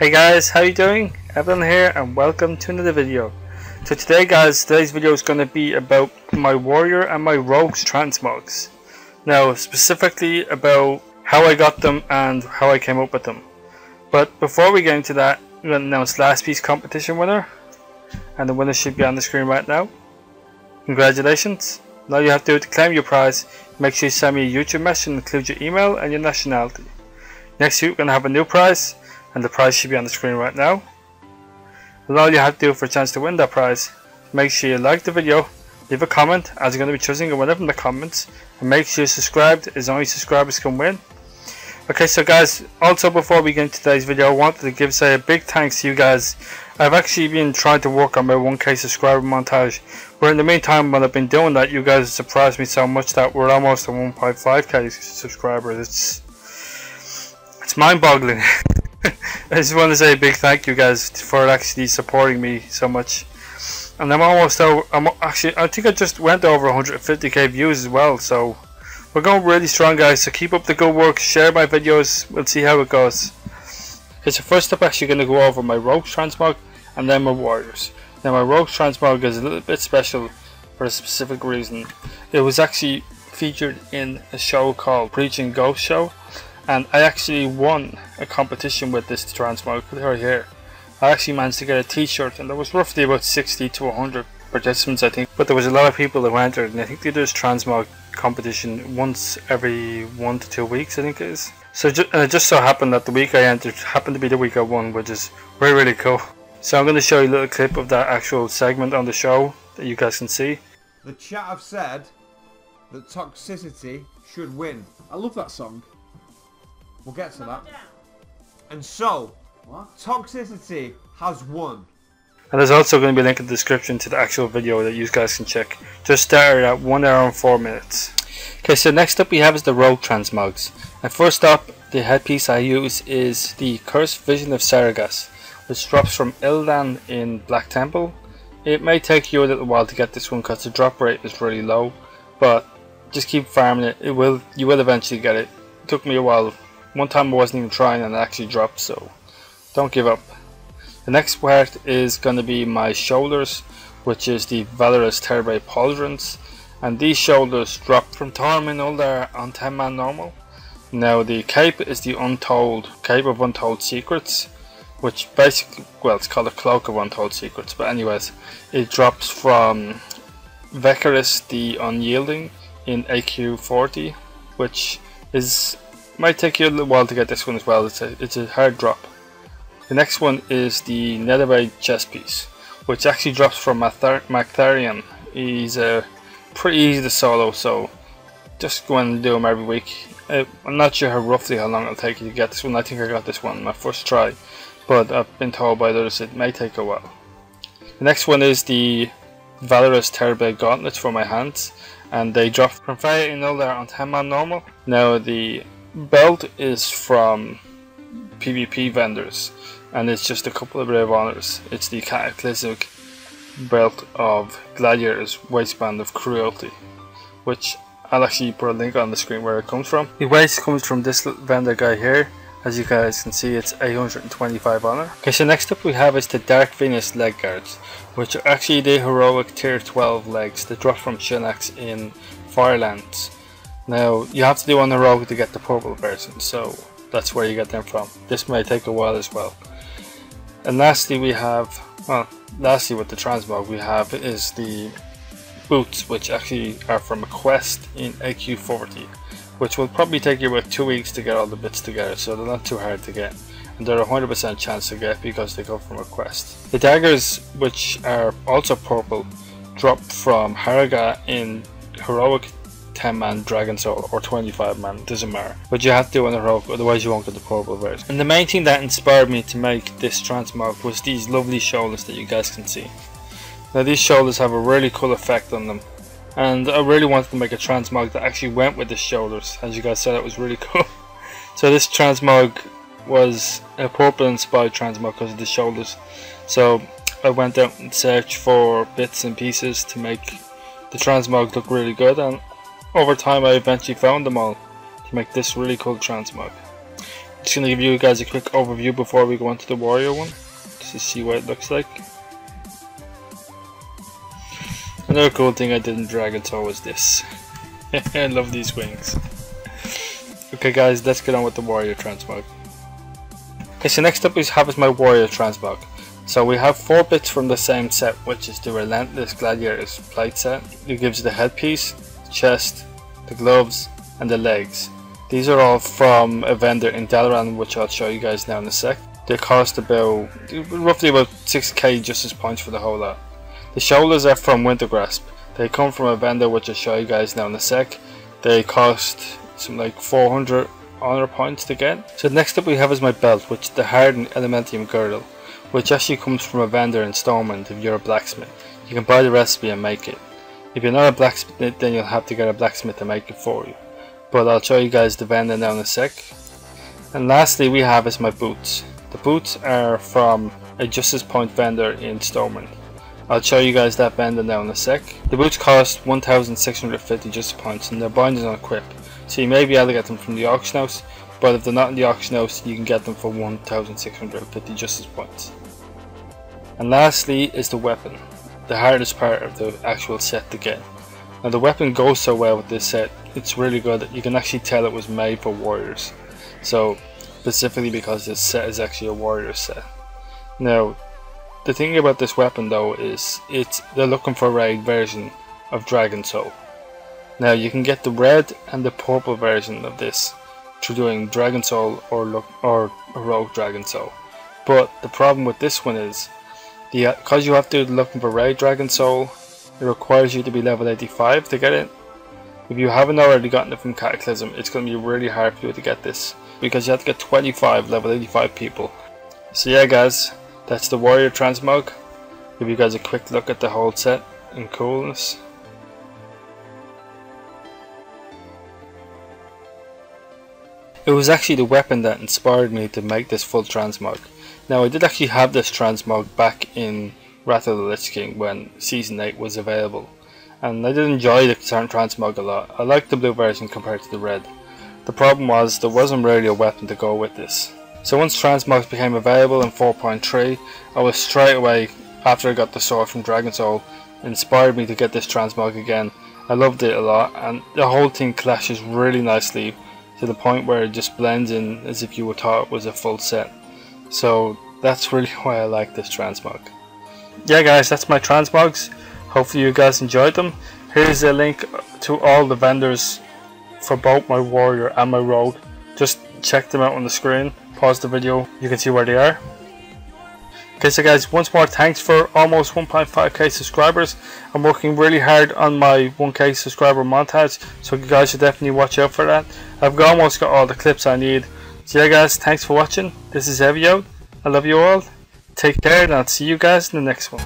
Hey guys, how you doing? Evylyn here and welcome to another video. So today guys, today's video is going to be about my warrior and my rogue transmogs. Now specifically about how I got them and how I came up with them. But before we get into that, I'm going to announce last piece competition winner. And the winner should be on the screen right now. Congratulations. Now you have to do to claim your prize. Make sure you send me a YouTube message and include your email and your nationality. Next week we're going to have a new prize. And the prize should be on the screen right now. And all you have to do for a chance to win that prize, make sure you like the video, leave a comment, as I'm going to be choosing a winner from the comments, and make sure you're subscribed, as only subscribers can win. Okay, so guys, also before we get into today's video, I wanted to say a big thanks to you guys. I've actually been trying to work on my 1k subscriber montage, where in the meantime when I've been doing that, you guys surprised me so much that we're almost at 1.5k subscribers. It's mind-boggling. I just want to say a big thank you guys for actually supporting me so much. And I'm almost over, I think I just went over 150k views as well, so we're going really strong guys, so keep up the good work, share my videos, we'll see how it goes. Okay, so first up, actually going to go over my rogue transmog and then my warriors. Now my rogue transmog is a little bit special for a specific reason. It was actually featured in a show called Preaching Ghost Show. And I actually won a competition with this transmog right here. I actually managed to get a t-shirt, and there was roughly about 60 to 100 participants I think. But there was a lot of people that entered, and I think they do this transmog competition once every 1 to 2 weeks I think it is. So it just so happened that the week I entered happened to be the week I won, which is really cool. So I'm going to show you a little clip of that actual segment on the show that you guys can see. The chat have said that Toxicity should win. I love that song. We'll get to that. And so, Toxicity has won. And there's also going to be a link in the description to the actual video that you guys can check. Just started at 1 hour and 4 minutes. Okay, so next up we have is the Rogue Transmogs. And first up, the headpiece I use is the Cursed Vision of Sargas, which drops from Ildan in Black Temple. It may take you a little while to get this one because the drop rate is really low, but just keep farming it. You will eventually get it. It took me a while. One time I wasn't even trying and it actually dropped, so don't give up. The next part is going to be my shoulders, which is the Valorous Terbe Pauldrons, and these shoulders drop from Tormin Uldar on 10-man normal. Now the cape is the Cape of Untold Secrets, which basically, well, it's called a Cloak of Untold Secrets, but anyways, it drops from Vekarus the Unyielding in AQ 40, which might take you a little while to get this one as well. It's a hard drop. The next one is the Netherite chest piece, which actually drops from Mactharion. He's pretty easy to solo, so just go and do him every week. I'm not sure roughly how long it'll take you to get this one. I think I got this one my first try, but I've been told by others it may take a while. The next one is the Valorous Terbe Gauntlets for my hands, and they drop from Fire in Uldar on 10-man normal. Now the belt is from PvP vendors, and it's just a couple of brave honors. It's the Cataclysmic belt of Gladiator's Waistband of Cruelty, which I'll actually put a link on the screen where it comes from. The waist comes from this little vendor guy here. As you guys can see, it's 825 honor. Okay, so next up we have is the Dark Venus leg guards, which are actually the heroic tier 12 legs that drop from Shinax in Firelands. Now you have to do on the rogue to get the purple version, so that's where you get them from. This may take a while as well. And lastly with the transmog we have is the boots, which actually are from a quest in AQ 40, which will probably take you about 2 weeks to get all the bits together, so they're not too hard to get, and they're a 100% chance to get because they go from a quest. The daggers, which are also purple, drop from Haraga in heroic 10-man Dragon Soul or 25-man, doesn't matter, but you have to do on the rogue, otherwise you won't get the purple version. And the main thing that inspired me to make this transmog was these lovely shoulders that you guys can see. Now these shoulders have a really cool effect on them, and I really wanted to make a transmog that actually went with the shoulders. As you guys said, it was really cool. So this transmog was a purple inspired transmog because of the shoulders. So I went out and searched for bits and pieces to make the transmog look really good, and over time I eventually found them all to make this really cool transmog. Just gonna give you guys a quick overview before we go on to the warrior one, just to see what it looks like. Another cool thing I did in Dragon Soul was this. I love these wings. Okay guys, let's get on with the warrior transmog. Okay, so next up we have is my warrior transmog. So we have 4 bits from the same set, which is the Relentless Gladiator's plate set. It gives the headpiece, the chest, the gloves, and the legs. These are all from a vendor in Dalaran, which I'll show you guys now in a sec. They cost roughly about 6k justice points for the whole lot. The shoulders are from Wintergrasp. They come from a vendor which I'll show you guys now in a sec. They cost something like 400 honor points to get. So next up we have is my belt, which is the Hardened Elementium Girdle, which actually comes from a vendor in Stormwind if you're a blacksmith. You can buy the recipe and make it. If you're not a blacksmith, then you'll have to get a blacksmith to make it for you. But I'll show you guys the vendor now in a sec. And lastly we have is my boots. The boots are from a justice point vendor in Stormwind. I'll show you guys that vendor now in a sec. The boots cost 1650 justice points and they're binders on equip. So you may be able to get them from the auction house, but if they're not in the auction house you can get them for 1650 justice points. And lastly is the weapon, the hardest part of the actual set to get. Now the weapon goes so well with this set, it's really good that you can actually tell it was made for warriors. So specifically because this set is actually a warrior set. Now the thing about this weapon though is they're looking for a raid version of Dragon Soul. Now you can get the red and the purple version of this through doing Dragon Soul or Rogue Dragon Soul. But the problem with this one is, because you have to do looking for raid Dragon Soul, it requires you to be level 85 to get it. If you haven't already gotten it from Cataclysm, it's going to be really hard for you to get this, because you have to get 25 level 85 people. So yeah guys, that's the warrior transmog. Give you guys a quick look at the whole set in coolness. It was actually the weapon that inspired me to make this full transmog. Now I did actually have this transmog back in Wrath of the Lich King when Season 8 was available, and I did enjoy the transmog a lot. I liked the blue version compared to the red. The problem was there wasn't really a weapon to go with this. So once transmogs became available in 4.3, I was straight away, after I got the sword from Dragon Soul, inspired me to get this transmog again. I loved it a lot, and the whole thing clashes really nicely to the point where it just blends in as if you would thought it was a full set. So that's really why I like this transmog. Yeah guys, that's my transmogs. Hopefully you guys enjoyed them. Here's a link to all the vendors for both my warrior and my rogue. Just check them out on the screen. Pause the video, you can see where they are. Okay, so guys, once more thanks for almost 1.5k subscribers. I'm working really hard on my 1k subscriber montage, so you guys should definitely watch out for that. I've almost got all the clips I need. So yeah guys, thanks for watching. This is Evy out. I love you all. Take care and I'll see you guys in the next one.